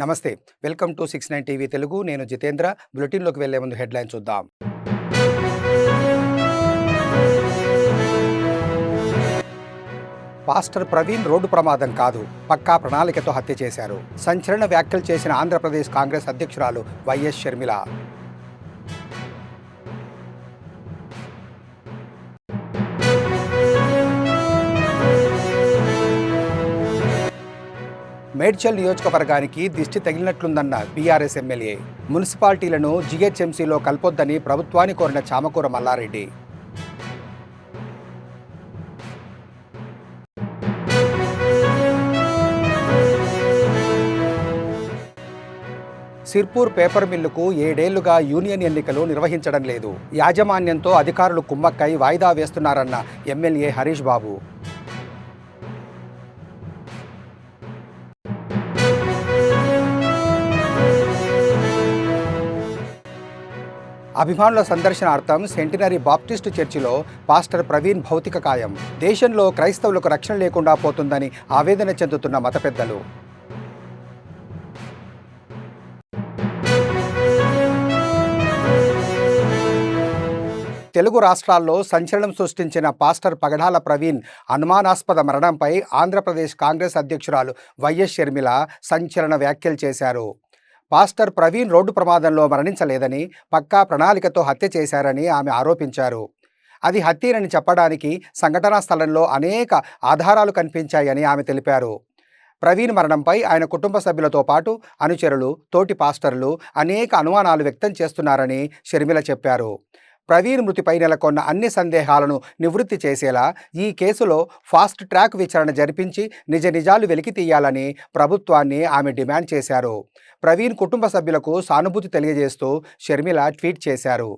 నమస్తే. Welcome to 69 TV Telugu. నేను జితేంద్ర. బులెటిన్‌లోకి వెళ్లే ముందు హెడ్‌లైన్ చూద్దాం. పాస్టర్ ప్రవీణ్ రోడ్డు ప్రమాదం కాదు, పక్కా ప్రణాళికతో హత్య చేశారు. సంచలన వ్యాఖ్యలు చేసిన ఆంధ్రప్రదేశ్ కాంగ్రెస్ అధ్యక్షురాలు వైఎస్ షర్మిల. మేడ్చల్ నియోజకవర్గానికి దిష్టి తగిలినట్లుందన్న బీఆర్ఎస్ ఎమ్మెల్యే. మున్సిపాలిటీలను జీహెచ్ఎంసీలో కలపొద్దని ప్రభుత్వాన్ని కోరిన చామకూర మల్లారెడ్డి. సిర్పూర్ పేపర్ మిల్లుకు 7 ఏళ్లుగా యూనియన్ ఎన్నికలు నిర్వహించడం లేదు. యాజమాన్యంతో అధికారులు కుమ్మక్కై వాయిదా వేస్తున్నారన్న ఎమ్మెల్యే హరీష్ బాబు. అభిమానుల సందర్శనార్థం సెంటినరీ బాప్టిస్టు చర్చిలో పాస్టర్ ప్రవీణ్ భౌతిక కాయం. దేశంలో క్రైస్తవులకు రక్షణ లేకుండా పోతుందని ఆవేదన చెందుతున్న మత పెద్దలు. తెలుగు రాష్ట్రాల్లో సంచలనం సృష్టించిన పాస్టర్ పగడాల ప్రవీణ్ అనుమానాస్పద మరణంపై ఆంధ్రప్రదేశ్ కాంగ్రెస్ అధ్యక్షురాలు వైఎస్ షర్మిల సంచలన వ్యాఖ్యలు చేశారు. పాస్టర్ ప్రవీణ్ రోడ్డు ప్రమాదంలో మరణించలేదని, పక్కా ప్రణాళికతో హత్య చేశారని ఆమె ఆరోపించారు. అది హత్యేనని చెప్పడానికి సంఘటనా స్థలంలో అనేక ఆధారాలు కనిపించాయని ఆమె తెలిపారు. ప్రవీణ్ మరణంపై ఆయన కుటుంబ సభ్యులతో పాటు అనుచరులు, తోటి పాస్టర్లు అనేక అనుమానాలు వ్యక్తం చేస్తున్నారని షర్మిల చెప్పారు. ప్రవీణ్ మృతిపై నెలకొన్న అన్ని సందేహాలను నివృత్తి చేసేలా ఈ కేసులో ఫాస్ట్ ట్రాక్ విచారణ జరిపించి నిజ నిజాలు వెలికి తీయాలని ప్రభుత్వాన్ని ఆమె డిమాండ్ చేశారు. ప్రవీణ్ కుటుంబ సభ్యులకు సానుభూతి తెలియజేస్తూ షర్మిల ట్వీట్ చేశారు.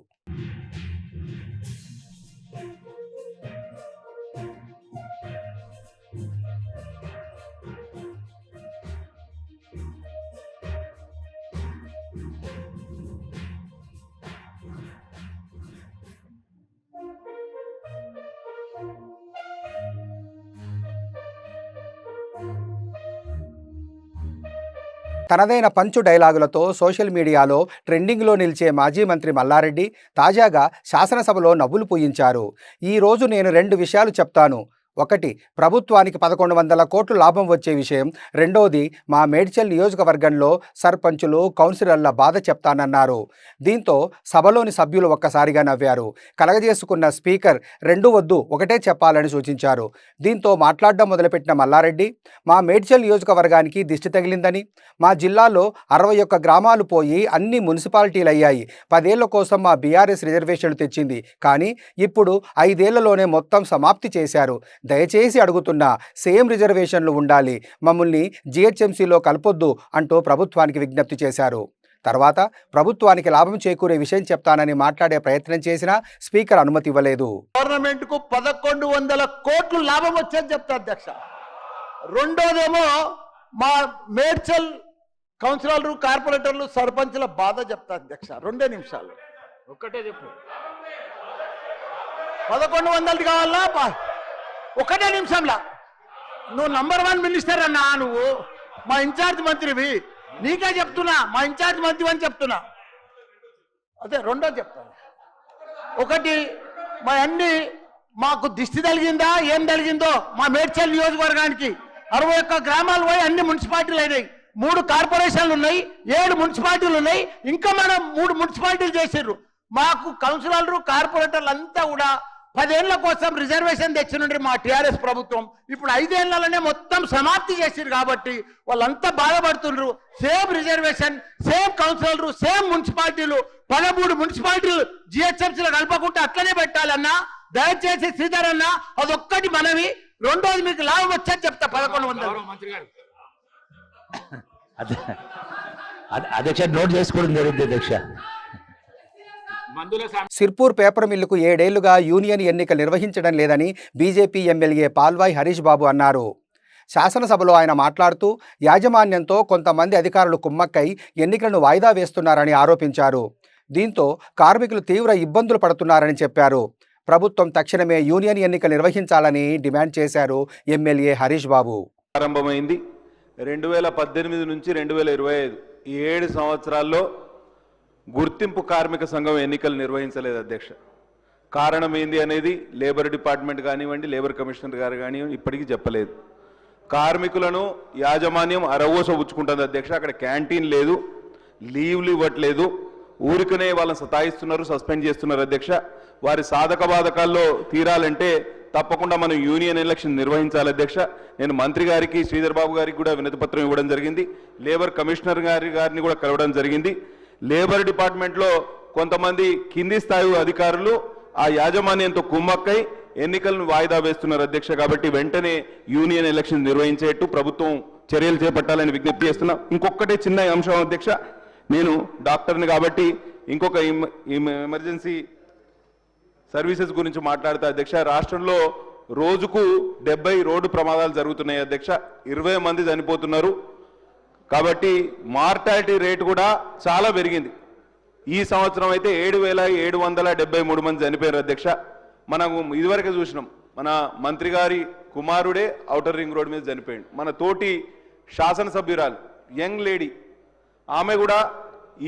తనదైన పంచు డైలాగులతో సోషల్ మీడియాలో ట్రెండింగ్లో నిలిచే మాజీ మంత్రి మల్లారెడ్డి తాజాగా శాసనసభలో నవ్వులు పూయించారు. ఈరోజు నేను 2 విషయాలు చెప్తాను. ఒకటి, ప్రభుత్వానికి 1100 కోట్లు లాభం వచ్చే విషయం. రెండోది, మా మేడ్చల్ నియోజకవర్గంలో సర్పంచులు, కౌన్సిలర్ల బాధ చెప్తానన్నారు. దీంతో సభలోని సభ్యులు ఒక్కసారిగా నవ్వారు. కలగజేసుకున్న స్పీకర్ 2 వద్దు, ఒకటే చెప్పాలని సూచించారు. దీంతో మాట్లాడడం మొదలుపెట్టిన మల్లారెడ్డి, మా మేడ్చల్ నియోజకవర్గానికి దిష్టి తగిలిందని, మా జిల్లాలో 61 గ్రామాలు పోయి అన్ని మున్సిపాలిటీలు అయ్యాయి. 10 ఏళ్ల కోసం మా బీఆర్ఎస్ రిజర్వేషన్లు తెచ్చింది, కానీ ఇప్పుడు 5 ఏళ్లలోనే మొత్తం సమాప్తి చేశారు. దయచేసి అడుగుతున్నా, సేమ్ రిజర్వేషన్లు ఉండాలి, మమ్మల్ని జీహెచ్ఎంసీలో కలపొద్దు అంటూ ప్రభుత్వానికి విజ్ఞప్తి చేశారు. తర్వాత ప్రభుత్వానికి లాభం చేకూరే విషయం చెప్తానని మాట్లాడే ప్రయత్నం చేసినా స్పీకర్ అనుమతి ఇవ్వలేదు. గవర్నమెంట్కు 1100 కోట్లు లాభం వచ్చేది చెప్తా అధ్యక్ష. రెండోదేమో మా మేడ్చల్ కౌన్సిలర్లు, కార్పొరేటర్లు, సర్పంచుల బాధ చెప్తా అధ్యక్ష. 2 నిమిషాలు ఒక్కటే చెప్పు. 1100 కావాలా? 1 నిమిషంలా. నువ్వు నంబర్ 1 మినిస్టర్ అన్నా, నువ్వు మా ఇన్ఛార్జ్ మంత్రివి, నీకే చెప్తున్నా, మా ఇన్ఛార్జ్ మంత్రి అని చెప్తున్నా. అదే రెండో చెప్తాను. ఒకటి, మా అన్ని మాకు దిష్టి తగిలిందా, ఏం తగిలిందో మా మేడ్చల్ నియోజకవర్గానికి 61 గ్రామాలు పోయి అన్ని మున్సిపాలిటీలు అయినాయి. 3 కార్పొరేషన్లు ఉన్నాయి, 7 మున్సిపాలిటీలు ఉన్నాయి. ఇంకా మనం 3 మున్సిపాలిటీలు చేసిర్రు. మాకు కౌన్సిలర్లు, కార్పొరేటర్లు అంతా కూడా 10 ఏళ్ల కోసం రిజర్వేషన్ తెచ్చినుండ్రి మా టీఆర్ఎస్ ప్రభుత్వం. ఇప్పుడు 5 ఏళ్లలోనే మొత్తం సమాప్తి చేసిరు కాబట్టి వాళ్ళంతా బాధపడుతుండ్రు. సేమ్ రిజర్వేషన్, సేమ్ కౌన్సిలర్లు, సేమ్ మున్సిపాలిటీలు, 13 మున్సిపాలిటీలు జిహెచ్ఎంసీలో కలపకుండా అట్లనే పెట్టాలన్నా. దయచేసి శ్రీధర్ అన్న, అదొక్కటి మనవి. రెండోది, మీకు లాభం వచ్చేది చెప్తా. 1100 అధ్యక్ష నోట్ చేసుకోవడం జరిగింది అధ్యక్ష. సిర్పూర్ పేపర్ మిల్లుకు 7 ఏళ్లుగా యూనియన్ ఎన్నికలు నిర్వహించడం లేదని బీజేపీ ఎమ్మెల్యే పాల్వాయి హరీష్ బాబు అన్నారు. శాసనసభలో ఆయన మాట్లాడుతూ యాజమాన్యంతో కొంతమంది అధికారులు కుమ్మక్కై ఎన్నికలను వాయిదా వేస్తున్నారని ఆరోపించారు. దీంతో కార్మికులు తీవ్ర ఇబ్బందులు పడుతున్నారని చెప్పారు. ప్రభుత్వం తక్షణమే యూనియన్ ఎన్నికలు నిర్వహించాలని డిమాండ్ చేశారు ఎమ్మెల్యే హరీష్ బాబు. ప్రారంభమైంది. 2018 నుంచి 2025 ఈ 7 సంవత్సరాల్లో గుర్తింపు కార్మిక సంఘం ఎన్నికలు నిర్వహించలేదు అధ్యక్ష. కారణం ఏంది అనేది లేబర్ డిపార్ట్మెంట్ కానివ్వండి, లేబర్ కమిషనర్ గారు కానివ్వండి ఇప్పటికీ చెప్పలేదు. కార్మికులను యాజమాన్యం అరవోస పుచ్చుకుంటుంది అధ్యక్ష. అక్కడ క్యాంటీన్ లేదు, లీవ్లు ఇవ్వట్లేదు, ఊరికనే వాళ్ళని సతాయిస్తున్నారు, సస్పెండ్ చేస్తున్నారు అధ్యక్ష. వారి సాధక బాధకాల్లో తీరాలంటే తప్పకుండా మనం యూనియన్ ఎలక్షన్ నిర్వహించాలి అధ్యక్ష. నేను మంత్రి గారికి, శ్రీధర్ బాబు గారికి కూడా వినతి పత్రం ఇవ్వడం జరిగింది. లేబర్ కమిషనర్ గారిని కూడా కలవడం జరిగింది. లేబర్ డిపార్ట్మెంట్లో కొంతమంది కింది స్థాయి అధికారులు ఆ యాజమాన్యంతో కుమ్మక్కై ఎన్నికలను వాయిదా వేస్తున్నారు అధ్యక్ష. కాబట్టి వెంటనే యూనియన్ ఎలక్షన్ నిర్వహించేట్టు ప్రభుత్వం చర్యలు చేపట్టాలని విజ్ఞప్తి చేస్తున్నా. ఇంకొకటే చిన్న అంశం అధ్యక్ష, నేను డాక్టర్ని కాబట్టి ఇంకొక ఎమర్జెన్సీ సర్వీసెస్ గురించి మాట్లాడుతా అధ్యక్ష. రాష్ట్రంలో రోజుకు 70 రోడ్డు ప్రమాదాలు జరుగుతున్నాయి అధ్యక్ష. 20 మంది చనిపోతున్నారు. కాబట్టి మార్టాలిటీ రేటు కూడా చాలా పెరిగింది. ఈ సంవత్సరం అయితే 7,773 మంది చనిపోయారు అధ్యక్ష. మనం ఇదివరకే చూసినాం, మన మంత్రి గారి కుమారుడే ఔటర్ రింగ్ రోడ్ మీద చనిపోయాడు. మన తోటి శాసనసభ్యురాలు యంగ్ లేడీ ఆమె కూడా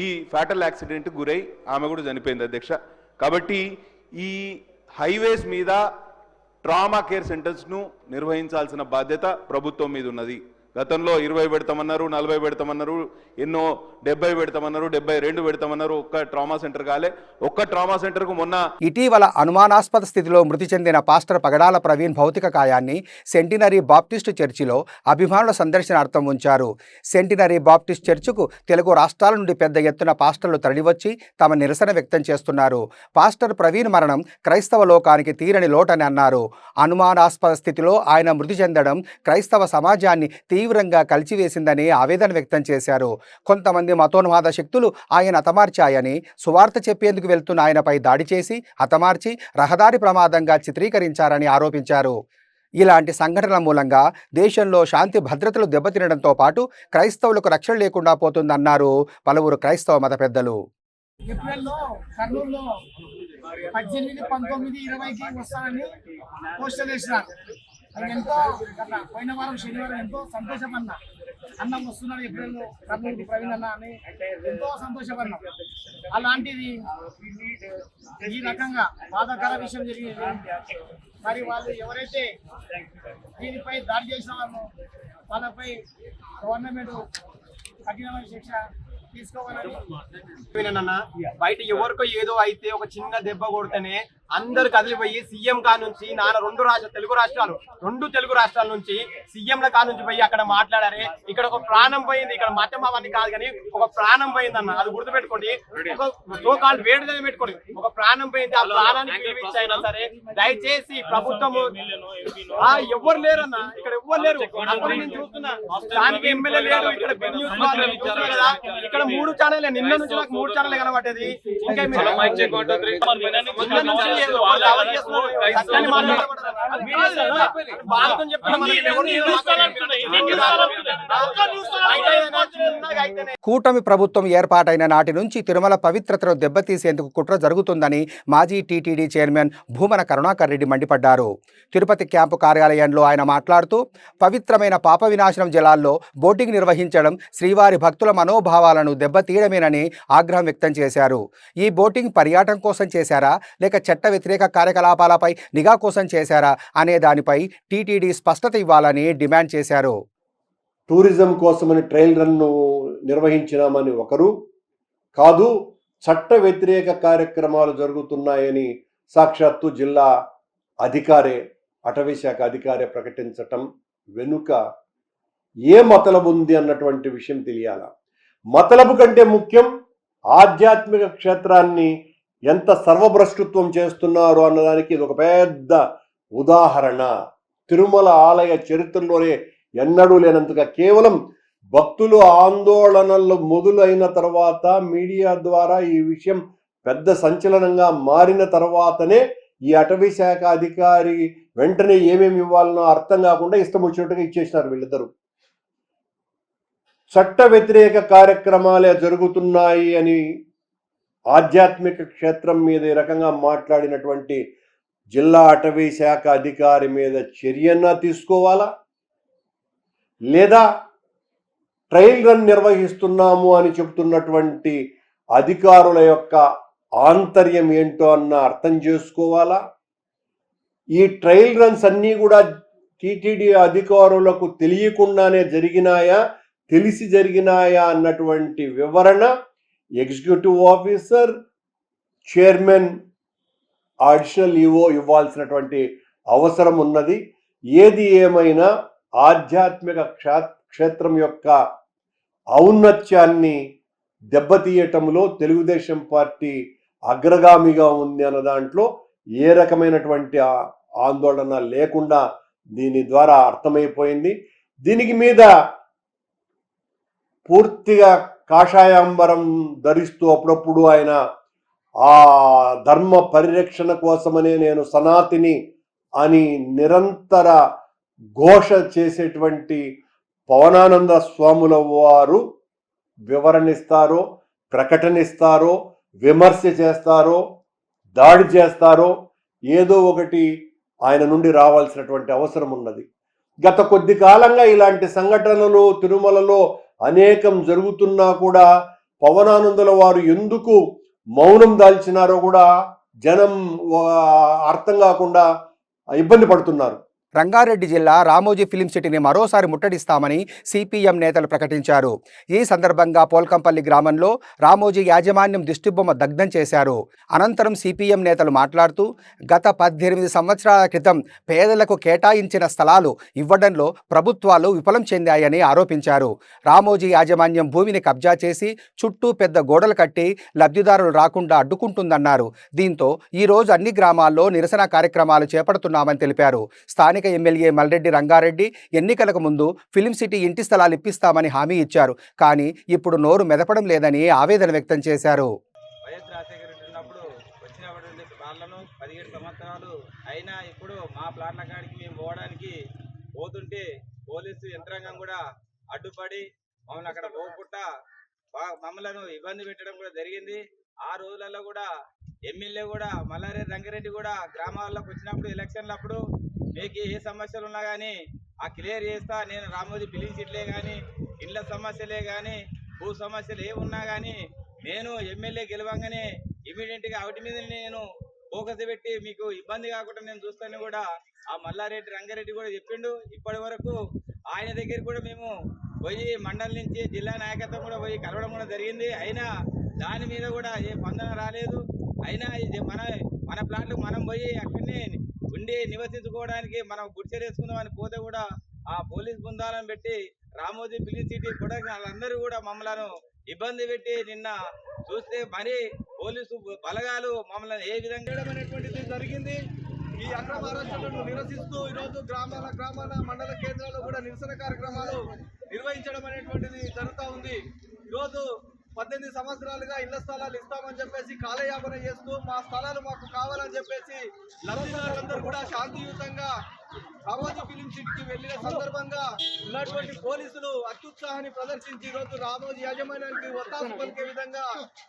ఈ ఫ్యాటల్ యాక్సిడెంట్కి గురై ఆమె కూడా చనిపోయింది అధ్యక్ష. కాబట్టి ఈ హైవేస్ మీద ట్రామా కేర్ సెంటర్స్ను నిర్వహించాల్సిన బాధ్యత ప్రభుత్వం మీద ఉన్నది. గతంలో 20 పెడతామన్నారు, 40 పెడతామన్నారు, ఎన్నో 70 పెడతామన్నారు, 72 పెడతామన్నారు. ఒక్క ట్రామా సెంటర్ కాలే. ఒక్క ట్రామా సెంటర్కు మొన్న ఇటీవల అనుమానాస్పద స్థితిలో మృతి చెందిన పాస్టర్ పగడాల ప్రవీణ్ భౌతిక కాయాన్ని సెంటినరీ బాప్టిస్టు చర్చిలో అభిమానుల సందర్శనార్థం ఉంచారు. సెంటినరీ బాప్టిస్ట్ చర్చికు తెలుగు రాష్ట్రాల నుండి పెద్ద ఎత్తున పాస్టర్లు తరలివచ్చి తమ నిరసన వ్యక్తం చేస్తున్నారు. పాస్టర్ ప్రవీణ్ మరణం క్రైస్తవ లోకానికి తీరని లోటని అన్నారు. అనుమానాస్పద స్థితిలో ఆయన మృతి చెందడం క్రైస్తవ సమాజాన్ని తీవ్రంగా కలిచివేసిందని ఆవేదన వ్యక్తం చేశారు. కొంతమంది మతోన్మాద శక్తులు ఆయన హతమార్చాయని, సువార్త చెప్పేందుకు వెళ్తున్న ఆయనపై దాడి చేసి హతమార్చి రహదారి ప్రమాదంగా చిత్రీకరించారని ఆరోపించారు. ఇలాంటి సంఘటనల మూలంగా దేశంలో శాంతి భద్రతలు దెబ్బతినడంతో పాటు క్రైస్తవులకు రక్షణ లేకుండా పోతుందన్నారు పలువురు క్రైస్తవ మత పెద్దలు. ఏప్రిల్లో కర్నూలులో 18, 19, 20కి వస్తానని పోస్టర్ వేసినారు. అది ఎంతో పోయిన వారం శనివారం ఎంతో సంతోషపడినా, అన్న వస్తున్నాడు ఏప్రిల్లో కర్నూలుకి ప్రవీణ్ అన్న అని ఎంతో సంతోషపడినాం. అలాంటిది ఈ రకంగా బాధాకర విషయం జరిగింది. మరి వాళ్ళు ఎవరైతే దీనిపై దాడి చేసిన వాళ్ళు వాళ్ళపై గవర్నమెంట్ కఠినమైన శిక్ష తీసుకోవాలని. బయట ఎవరికో ఏదో అయితే ఒక చిన్న దెబ్బ కొడితేనే అందరు కదిలిపోయి సీఎం కా నుంచి తెలుగు రాష్ట్రాల నుంచి సీఎంల కా నుంచి పోయి అక్కడ మాట్లాడారే. ఇక్కడ ఒక ప్రాణం పోయింది. ఇక్కడ మతం అవన్నీ కాదు కానీ ఒక ప్రాణం పోయిందన్న, అది గుర్తుపెట్టుకోండి. ఒక సోకాల్ వేడుదల పెట్టుకోండి. ఒక ప్రాణం పోయింది. ఆ ప్రాణానికి పిలిపించైనా సరే దయచేసి ప్రభుత్వము ఎవరు లేరన్న, ఇక్కడ ఎవరు లేరు. నేను చూస్తున్నా స్థానిక ఎమ్మెల్యే లేరు. ఇక్కడ కదా ఇక్కడ 3 ఛానల్, నిన్న నుంచి నాకు 3 ఛానల్ కనబట్టేది. ఇంకా కూటమి ప్రభుత్వం ఏర్పాటైన నాటి నుంచి తిరుమల పవిత్రతను దెబ్బతీసేందుకు కుట్ర జరుగుతుందని మాజీ టీటీడీ చైర్మన్ భూమన కరుణాకర్ రెడ్డి మండిపడ్డారు. తిరుపతి క్యాంపు కార్యాలయంలో ఆయన మాట్లాడుతూ పవిత్రమైన పాప వినాశనం జలాల్లో బోటింగ్ నిర్వహించడం శ్రీవారి భక్తుల మనోభావాలను దెబ్బతీయడమేనని ఆగ్రహం వ్యక్తం చేశారు. ఈ బోటింగ్ పర్యాటం కోసం చేశారా లేక చట్ట వ్యతిరేక కార్యకలాపాలపై నిఘా కోసం చేశారా అనే దానిపై టీటీడీ స్పష్టత ఇవ్వాలని డిమాండ్ చేశారు. టూరిజం కోసమని ట్రైల్ రన్ను నిర్వహించినామని ఒకరు, కాదు చట్ట వ్యతిరేక కార్యక్రమాలు జరుగుతున్నాయని సాక్షాత్తు జిల్లా అధికారే, అటవీ శాఖ అధికారే ప్రకటించటం వెనుక ఏ మతలబు ఉంది అన్నటువంటి విషయం తెలియాల. మతలబు కంటే ముఖ్యం ఆధ్యాత్మిక క్షేత్రాన్ని ఎంత సర్వభ్రష్టత్వం చేస్తున్నారు అన్నదానికి ఇది ఒక పెద్ద ఉదాహరణ. తిరుమల ఆలయ చరిత్రలోనే ఎన్నడూ లేనంతగా కేవలం భక్తులు ఆందోళనలు మొదలైన తర్వాత మీడియా ద్వారా ఈ విషయం పెద్ద సంచలనంగా మారిన తర్వాతనే ఈ అటవీ శాఖ అధికారి వెంటనే ఏమేమి ఇవ్వాలనో అర్థం కాకుండా ఇష్టం వచ్చినట్టుగా ఇచ్చేసినారు వీళ్ళిద్దరూ. చట్ట వ్యతిరేక కార్యక్రమాలే జరుగుతున్నాయి అని ఆధ్యాత్మిక క్షేత్రం మీద ఈ రకంగా మాట్లాడినటువంటి జిల్లా అటవీ శాఖ అధికారి మీద చర్యన్నా తీసుకోవాలా, లేదా ట్రయల్ రన్ నిర్వహిస్తున్నాము అని చెబుతున్నటువంటి అధికారుల యొక్క ఆంతర్యం ఏంటో అన్న అర్థం చేసుకోవాలా? ఈ ట్రయల్ రన్స్ అన్నీ కూడా టీటీడీ అధికారులకు తెలియకుండానే జరిగినాయా, తెలిసి జరిగినాయా అన్నటువంటి వివరణ executive officer, chairman, additional EO ఇవ్వాల్సినటువంటి అవసరం ఉన్నది. ఏది ఏమైనా ఆధ్యాత్మిక క్షేత్రం యొక్క ఔన్నత్యాన్ని దెబ్బతీయటంలో తెలుగుదేశం పార్టీ అగ్రగామిగా ఉంది అన్న దాంట్లో ఏ రకమైనటువంటి ఆందోళన లేకుండా దీని ద్వారా అర్థమైపోయింది. దీనికి మీద పూర్తిగా కాషాయాంబరం ధరిస్తూ అప్పుడప్పుడు ఆయన ఆ ధర్మ పరిరక్షణ కోసమనే నేను సనాతిని అని నిరంతర ఘోష చేసేటువంటి పవనానంద స్వాముల వారు వివరణిస్తారో, ప్రకటనిస్తారో, విమర్శ చేస్తారో, దాడి చేస్తారో ఏదో ఒకటి ఆయన నుండి రావాల్సినటువంటి అవసరం ఉన్నది. గత కొద్ది కాలంగా ఇలాంటి సంఘటనలు తిరుమలలో అనేకం జరుగుతున్నా కూడా పవనానందుల వారు ఎందుకు మౌనం దాల్చినారో కూడా జనం అర్థం కాకుండా ఇబ్బంది పడుతున్నారు. రంగారెడ్డి జిల్లా రామోజీ ఫిలిం సిటీని మరోసారి ముట్టడిస్తామని సిపిఎం నేతలు ప్రకటించారు. ఈ సందర్భంగా పోల్కంపల్లి గ్రామంలో రామోజీ యాజమాన్యం దిష్టిబొమ్మ దగ్ధం చేశారు. అనంతరం సిపిఎం నేతలు మాట్లాడుతూ గత 18 సంవత్సరాల క్రితం పేదలకు కేటాయించిన స్థలాలు ఇవ్వడంలో ప్రభుత్వాలు విఫలం చెందాయని ఆరోపించారు. రామోజీ యాజమాన్యం భూమిని కబ్జా చేసి చుట్టూ పెద్ద గోడలు కట్టి లబ్ధిదారులు రాకుండా అడ్డుకుంటుందన్నారు. దీంతో ఈరోజు అన్ని గ్రామాల్లో నిరసన కార్యక్రమాలు చేపడుతున్నామని తెలిపారు. స్థానిక ఎమ్మెల్యే మల్రెడ్డి రంగారెడ్డి ఎన్నికలకు ముందు ఫిలిం సిటీ ఇంటి స్థలాలు ఇప్పిస్తామని హామీ ఇచ్చారు. కానీ ఇప్పుడు నోరు మెదపడం లేదని ఆవేదన వ్యక్తం చేశారు. వైఎస్ రాజశేఖర రెడ్డి ఉన్నప్పుడు వచ్చినటువంటి ప్లాట్లను 17 సంవత్సరాలు అయినా ఇప్పుడు మా ప్లాట్ల కాడికి మేము పోవడానికి పోతుంటే పోలీసు యంత్రాంగం కూడా అడ్డుపడి మమ్మల్ని అక్కడ పోకుండా మమ్మల్ని ఇబ్బంది పెట్టడం కూడా జరిగింది. ఆ రోజులలో కూడా ఎమ్మెల్యే కూడా మల్లారెడ్డి రంగారెడ్డి కూడా గ్రామాల్లోకి వచ్చినప్పుడు ఎలక్షన్లప్పుడు మీకు ఏ సమస్యలు ఉన్నా కానీ ఆ క్లియర్ చేస్తా, నేను రామోజీ ఫిలిం సిటీలే కానీ ఇళ్ళ సమస్యలే కానీ భూ సమస్యలు ఏమున్నా కానీ నేను ఎమ్మెల్యే గెలవంగానే ఇమీడియట్గా వాటి మీద నేను ఫోకస్ పెట్టి మీకు ఇబ్బంది కాకుండా నేను చూస్తాను కూడా ఆ మల్లారెడ్డి రంగారెడ్డి కూడా చెప్పిండు. ఇప్పటి వరకు ఆయన దగ్గర కూడా మేము పోయి మండలి నుంచి జిల్లా నాయకత్వం కూడా పోయి కలవడం కూడా జరిగింది. అయినా దాని మీద కూడా ఏ స్పందన రాలేదు. అయినా ఇది మన ప్లాట్లు మనం పోయి అక్కడనే ఉండి నివసించుకోవడానికి మనం గుడిసెలేసుకుందామని పోతే కూడా ఆ పోలీస్ బృందాలను పెట్టి రామోజీ ఫిలిం సిటీ ప్రొడక్షన్ వాళ్ళందరూ కూడా మమ్మల్ని ఇబ్బంది పెట్టి నిన్న చూస్తే మరి పోలీసు బలగాలు మమ్మల్ని ఏ విధంగా అనేటువంటిది జరిగింది. ఈ అక్రమ అరెస్టులను నిరసిస్తూ ఈరోజు గ్రామాల మండల కేంద్రాల్లో కూడా నిరసన కార్యక్రమాలు నిర్వహించడం అనేటువంటిది జరుగుతూ ఉంది. ఈరోజు 18 సంవత్సరాలుగా ఇళ్ల స్థలాలు ఇస్తామని చెప్పేసి కాలయాపన చేస్తూ మా స్థలాలు మాకు కావాలని చెప్పేసి లబ్ధిదారులందరూ కూడా శాంతియుతంగా రామోజీ ఫిలిం సిటీకి వెళ్లిన సందర్భంగా ఉన్నటువంటి పోలీసులు అత్యుత్సాహాన్ని ప్రదర్శించి ఈరోజు రామోజీ యాజమాన్యానికి ఒత్తాసు పలికే విధంగా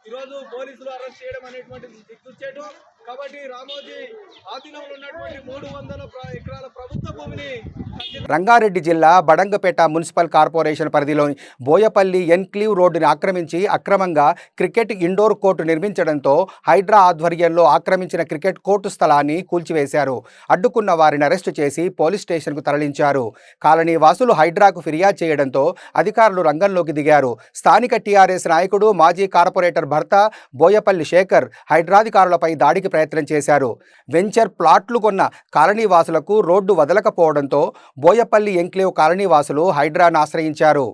ఈరోజు పోలీసులు అరెస్ట్ చేయడం అనేటువంటిది దిక్కుచేటు. కాబట్టి రామోజీ ఆధీనంలో ఉన్నటువంటి 300 ఎకరాల ప్రభుత్వ భూమిని రంగారెడ్డి జిల్లా బడంగపేట మున్సిపల్ కార్పొరేషన్ పరిధిలోని బోయపల్లి ఎన్క్లీవ్ రోడ్డుని ఆక్రమించి అక్రమంగా క్రికెట్ ఇండోర్ కోర్టు నిర్మించడంతో హైడ్రా ఆధ్వర్యంలో ఆక్రమించిన క్రికెట్ కోర్టు స్థలాన్ని కూల్చివేశారు. అడ్డుకున్న వారిని అరెస్టు చేసి పోలీస్ స్టేషన్కు తరలించారు. కాలనీ వాసులు హైడ్రాకు ఫిర్యాదు చేయడంతో అధికారులు రంగంలోకి దిగారు. స్థానిక టీఆర్ఎస్ నాయకుడు మాజీ కార్పొరేటర్ భర్త బోయపల్లి శేఖర్ హైడ్రాధికారులపై దాడికి ప్రయత్నం చేశారు. వెంచర్ ప్లాట్లు కొన్న కాలనీ వాసులకు రోడ్డు వదలకపోవడంతో బోయపల్లి ఎంక్లేవ్ కాలనీ వాసులు హైడ్రాను ఆశ్రయించారు.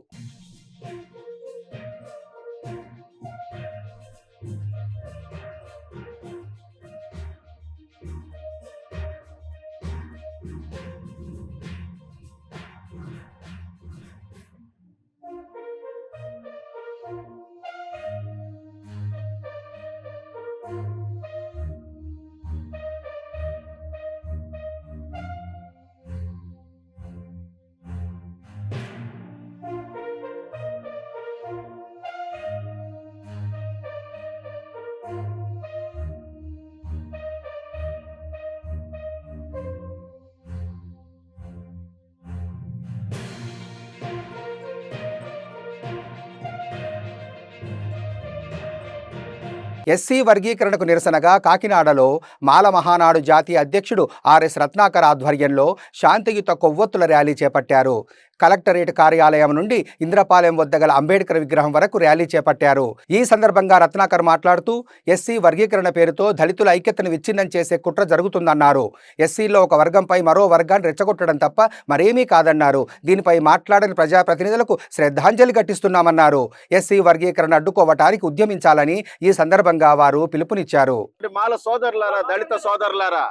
ఎస్సీ వర్గీకరణకు నిరసనగా కాకినాడలో మాల మహానాడు జాతీయ అధ్యక్షుడు ఆర్ఎస్ రత్నాకర్ ఆధ్వర్యంలో శాంతియుత కొవ్వొత్తుల ర్యాలీ చేపట్టారు. కలెక్టరేట్ కార్యాలయం నుండి ఇంద్రపాలెం వద్ద గల అంబేద్కర్ విగ్రహం వరకు ర్యాలీ చేపట్టారు. ఈ సందర్భంగా రత్నాకర్ మాట్లాడుతూ ఎస్సీ వర్గీకరణ పేరుతో దళితుల ఐక్యతను విచ్ఛిన్నం చేసే కుట్ర జరుగుతుందన్నారు. ఎస్సీలో ఒక వర్గంపై మరో వర్గాన్ని రెచ్చగొట్టడం తప్ప మరేమీ కాదన్నారు. దీనిపై మాట్లాడని ప్రజాప్రతినిధులకు శ్రద్ధాంజలి ఘటిస్తున్నామన్నారు. ఎస్సీ వర్గీకరణ అడ్డుకోవటానికి ఉద్యమించాలని ఈ సందర్భంగా వారు పిలుపునిచ్చారు. మాల సోదరులారా, దళిత సోదరులారా,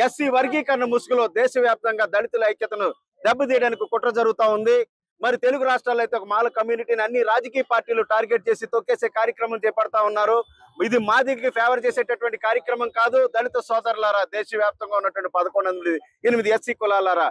ఎస్సీ వర్గీకరణ ముసుగులో దేశవ్యాప్తంగా దళితుల ఐక్యతను దెబ్బతీయడానికి కుట్ర జరుగుతూ ఉంది. మరి తెలుగు రాష్ట్రాల్లో అయితే ఒక మాల కమ్యూనిటీని అన్ని రాజకీయ పార్టీలు టార్గెట్ చేసి తొక్కేసే కార్యక్రమం చేపడతా ఉన్నారు. ఇది మాదికి ఫేవర్ చేసేటటువంటి కార్యక్రమం కాదు. దళిత సోదరులారా, దేశవ్యాప్తంగా ఉన్నటువంటి 1108 ఎస్సీ కులాలారా,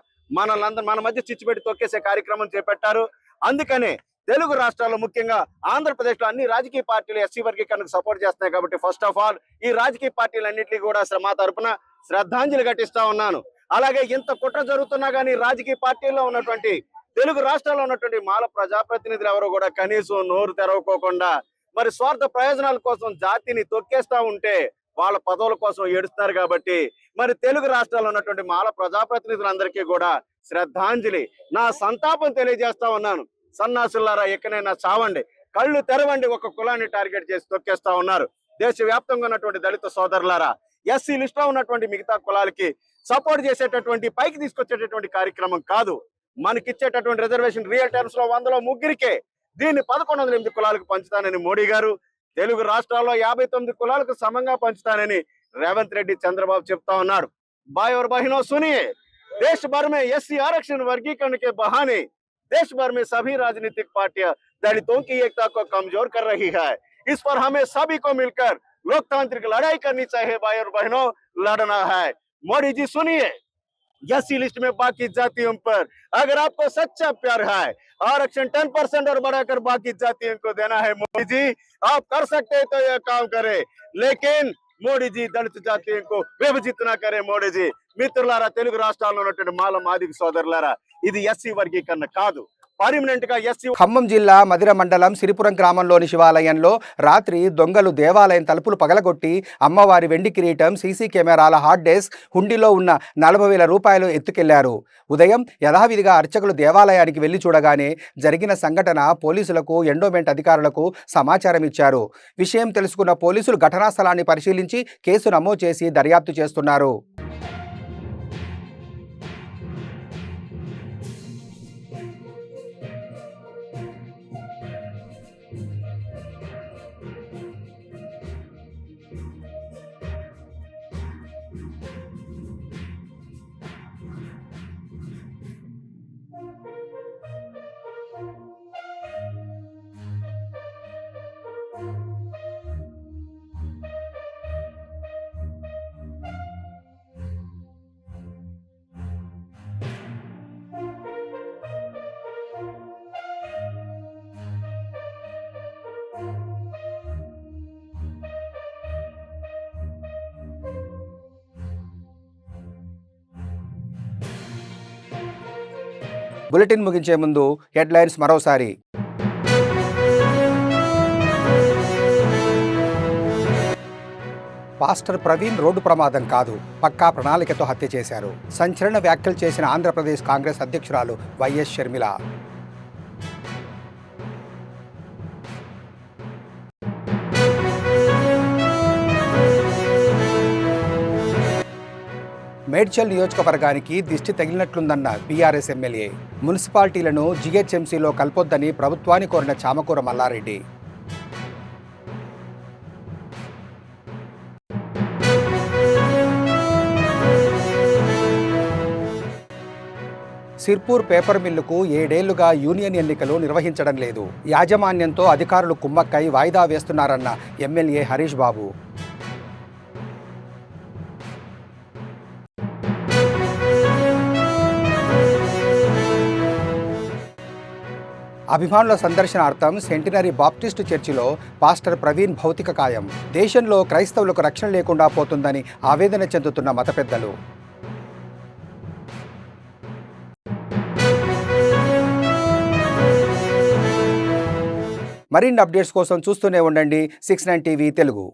మన మధ్య చిచ్చుపెట్టి తొక్కేసే కార్యక్రమం చేపట్టారు. అందుకనే తెలుగు రాష్ట్రాల్లో ముఖ్యంగా ఆంధ్రప్రదేశ్ లో అన్ని రాజకీయ పార్టీలు ఎస్సీ వర్గీకరణకు సపోర్ట్ చేస్తున్నాయి. కాబట్టి ఫస్ట్ ఆఫ్ ఆల్ ఈ రాజకీయ పార్టీలన్నింటినీ కూడా మా తరపున శ్రద్ధాంజలి ఘటిస్తా ఉన్నాను. అలాగే ఇంత కుట్ర జరుగుతున్నా కానీ రాజకీయ పార్టీల్లో ఉన్నటువంటి తెలుగు రాష్ట్రాల్లో ఉన్నటువంటి మాల ప్రజాప్రతినిధులు ఎవరు కూడా కనీసం నోరు తెరవకోకుండా మరి స్వార్థ ప్రయోజనాల కోసం జాతిని తొక్కేస్తా ఉంటే వాళ్ళ పదవుల కోసం ఏడుస్తున్నారు. కాబట్టి మరి తెలుగు రాష్ట్రాల్లో ఉన్నటువంటి మాల ప్రజాప్రతినిధులందరికీ కూడా శ్రద్ధాంజలి, నా సంతాపం తెలియజేస్తా ఉన్నాను. సన్నాసులారా, ఎక్కడైనా చావండి, కళ్ళు తెరవండి. ఒక కులాన్ని టార్గెట్ చేసి తొక్కేస్తా ఉన్నారు. దేశవ్యాప్తంగా ఉన్నటువంటి దళిత సోదరులారా, ఎస్సీ లిస్ట్ లో ఉన్నటువంటి మిగతా కులాలకి సపోర్ట్ చేసేటటువంటి పైకి తీసుకొచ్చేటటువంటి కార్యక్రమం కాదు. మనకిచ్చేటటువంటి రిజర్వేషన్ రియల్ టర్మ్స్ లో 100లో 3కే దీన్ని 1108 కులాలకు పంచుతానని మోడీ గారు, తెలుగు రాష్ట్రాల్లో 59 కులాలకు సమంగా పంచుతానని రేవంత్ రెడ్డి, చంద్రబాబు చెప్తా ఉన్నాడు. भाई और बहनों सुनिए, देश भर में एससी आरक्षण वर्गीकरण के बहाने देश भर में सभी राजनीतिक पार्टियां दलितों की एकता को कमजोर कर रही है. इस पर हमें सभी को मिलकर लोकतांत्रिक लड़ाई करनी चाहिए. भाई और बहनों, लड़ना है. मोदी जी सुनिए, एससी लिस्ट में बाकी जातियों पर अगर आपको सच्चा प्यार है, आरक्षण 10% और बढ़ाकर बाकी जातियों को देना है. मोदी जी, आप कर सकते हैं तो यह काम करें, लेकिन మోడీ జీ దళిత జాతీయంకు విభజిత నా కరే. మోడీ జీ, మిత్రులారా, తెలుగు రాష్ట్రాల్లో ఉన్నటువంటి మాల మాదిగ సోదరులారా, ఇది ఎస్సీ వర్గీకరణ కాదు. పర్మనెంట్ గా ఎస్సీ. ఖమ్మం జిల్లా మదిర మండలం సిరిపురం గ్రామంలోని శివాలయంలో రాత్రి దొంగలు దేవాలయం తలుపులు పగలగొట్టి అమ్మవారి వెండి కిరీటం, సీసీ కెమెరాల హార్డ్ డిస్క్, హుండీలో ఉన్న 40,000 రూపాయలు ఎత్తుకెళ్లారు. ఉదయం యథావిధిగా అర్చకులు దేవాలయానికి వెళ్లి చూడగానే జరిగిన సంఘటన పోలీసులకు, ఎండోమెంట్ అధికారులకు సమాచారం ఇచ్చారు. విషయం తెలుసుకున్న పోలీసులు ఘటనా స్థలాన్ని పరిశీలించి కేసు నమోదు చేసి దర్యాప్తు చేస్తున్నారు. బులెటిన్ ముగించే ముందు హెడ్లైన్స్ మరోసారి. పాస్టర్ ప్రవీణ్ రోడ్డు ప్రమాదం కాదు, పక్కా ప్రణాళికతో హత్య చేశారు. సంచలన వ్యాఖ్యలు చేసిన ఆంధ్రప్రదేశ్ కాంగ్రెస్ అధ్యక్షురాలు వైఎస్ షర్మిల. మేడ్చల్ నియోజకవర్గానికి దిష్టి తగిలినట్లుందన్న బీఆర్ఎస్ ఎమ్మెల్యే. మున్సిపాలిటీలను జీహెచ్ఎంసీలో కలపొద్దని ప్రభుత్వాన్ని కోరిన చామకూర మల్లారెడ్డి. సిర్పూర్ పేపర్ మిల్లుకు 7 ఏళ్లుగా యూనియన్ ఎన్నికలు నిర్వహించడం లేదు. యాజమాన్యంతో అధికారులు కుమ్మక్కై వాయిదా వేస్తున్నారన్న ఎమ్మెల్యే హరీష్ బాబు. అభిమానుల సందర్శనార్థం సెంటినరీ బాప్టిస్టు చర్చిలో పాస్టర్ ప్రవీణ్ భౌతిక కాయం. దేశంలో క్రైస్తవులకు రక్షణ లేకుండా పోతుందని ఆవేదన చెందుతున్న మత పెద్దలు. మరిన్ని అప్డేట్స్ కోసం చూస్తూనే ఉండండి 69 టీవీ తెలుగు.